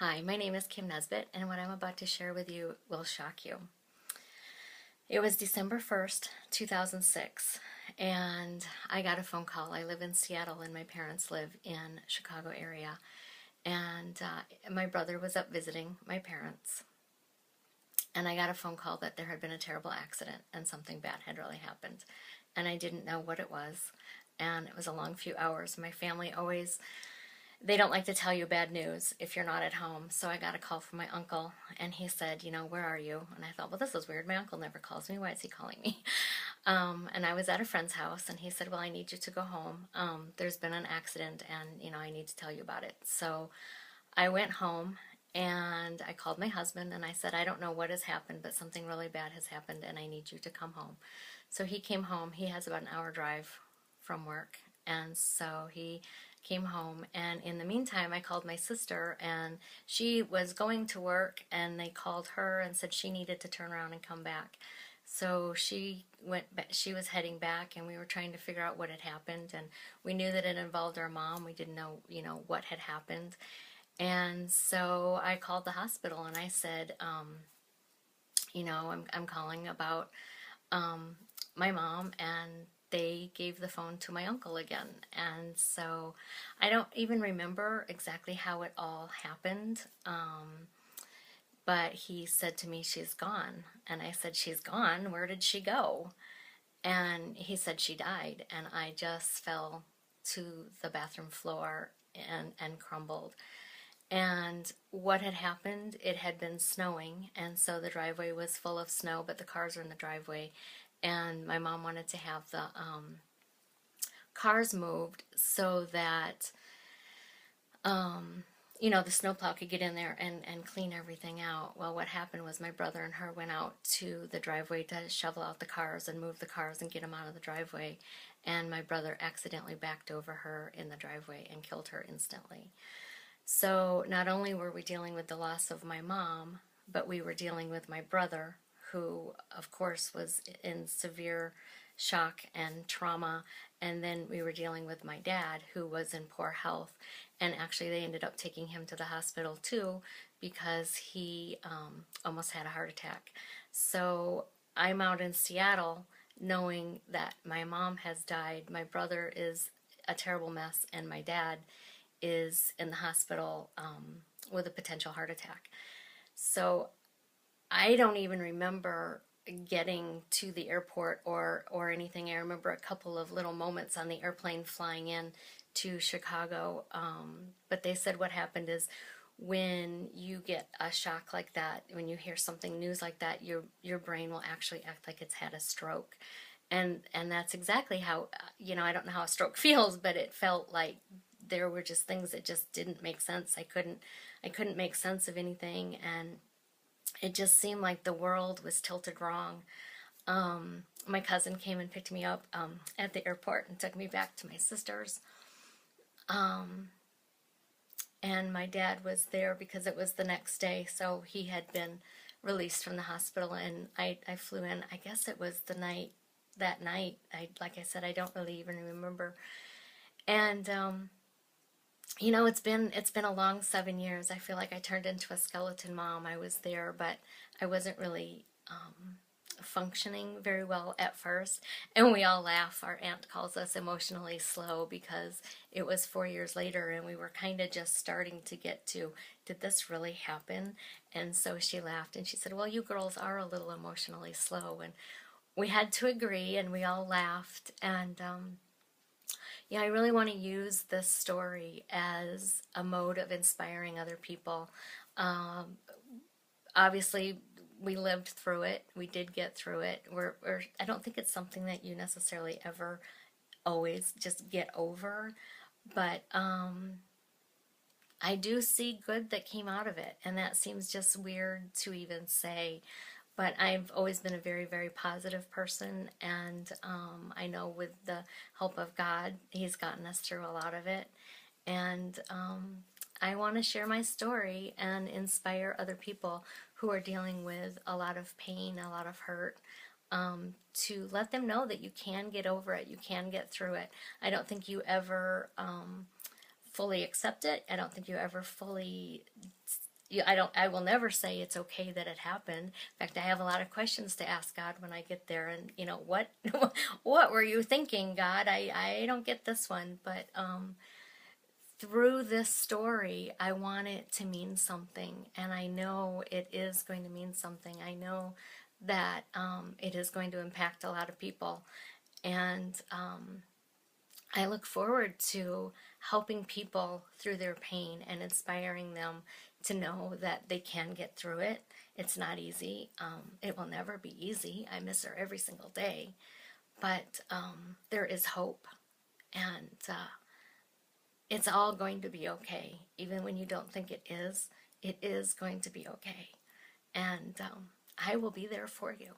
Hi, my name is Kim Nesbitt, and what I'm about to share with you will shock you. It was December 1st, 2006, and I got a phone call. I live in Seattle, and my parents live in Chicago area. And my brother was up visiting my parents, and I got a phone call that there had been a terrible accident and something bad had really happened. And I didn't know what it was, and it was a long few hours. My family always they don't like to tell you bad news if you're not at home. So I got a call from my uncle, and he said, where are you? And I thought, well, this is weird. My uncle never calls me. Why is he calling me? And I was at a friend's house, and he said, well, I need you to go home. There's been an accident, and, I need to tell you about it. So I went home, and I called my husband, and I said, I don't know what has happened, but something really bad has happened, and I need you to come home. So he came home. He has about an hour drive from work, and so he came home. And in the meantime, I called my sister, and she was going to work, and they called her and said she needed to turn around and come back. So she went back, she was heading back, and we were trying to figure out what had happened, and we knew that it involved our mom. We didn't know, what had happened. And so I called the hospital, and I said, I'm calling about my mom, and they gave the phone to my uncle again. And so I don't even remember exactly how it all happened. But he said to me, she's gone. And I said, she's gone? Where did she go? And he said she died. And I just fell to the bathroom floor and crumbled. And what had happened, it had been snowing, and so the driveway was full of snow, but the cars were in the driveway. And my mom wanted to have the cars moved so that, the snowplow could get in there and clean everything out. Well, what happened was my brother and her went out to the driveway to shovel out the cars and move the cars and get them out of the driveway. And my brother accidentally backed over her in the driveway and killed her instantly. So not only were we dealing with the loss of my mom, but we were dealing with my brother, who, of course, was in severe shock and trauma. And then we were dealing with my dad, who was in poor health. And actually, they ended up taking him to the hospital, too, because he almost had a heart attack. So I'm out in Seattle knowing that my mom has died, my brother is a terrible mess, and my dad is in the hospital with a potential heart attack. So I don't even remember getting to the airport or anything. I remember a couple of little moments on the airplane flying in to Chicago. But they said what happened is when you get a shock like that, when you hear something news like that, your brain will actually act like it's had a stroke. And that's exactly how, I don't know how a stroke feels, but it felt like there were just things that just didn't make sense. I couldn't make sense of anything, and it just seemed like the world was tilted wrong. My cousin came and picked me up at the airport and took me back to my sister's. And my dad was there because it was the next day, so he had been released from the hospital, and I flew in. I guess it was that night. Like I said, I don't really even remember. And it's been a long 7 years. I feel like I turned into a skeleton mom. I was there, but I wasn't really functioning very well at first. And we all laugh. Our aunt calls us emotionally slow because it was 4 years later, and we were kind of just starting to get to, did this really happen? And so she laughed and she said, well, you girls are a little emotionally slow. And we had to agree, and we all laughed. And I really want to use this story as a mode of inspiring other people. Obviously, we lived through it. We did get through it. I don't think it's something that you necessarily ever always just get over, but I do see good that came out of it, and that seems just weird to even say. But I've always been a very, very positive person, and I know with the help of God, He's gotten us through a lot of it. And I want to share my story and inspire other people who are dealing with a lot of pain, a lot of hurt, to let them know that you can get over it, you can get through it. I don't think you ever fully accept it. I don't think you ever fully I will never say it's okay that it happened. In fact, I have a lot of questions to ask God when I get there, and what what were you thinking, God? I don't get this one, but through this story, I want it to mean something, and I know it is going to mean something. I know that it is going to impact a lot of people, and I look forward to helping people through their pain and inspiring them to know that they can get through it. It's not easy. It will never be easy. I miss her every single day, but there is hope, and it's all going to be okay. Even when you don't think it is going to be okay. And I will be there for you.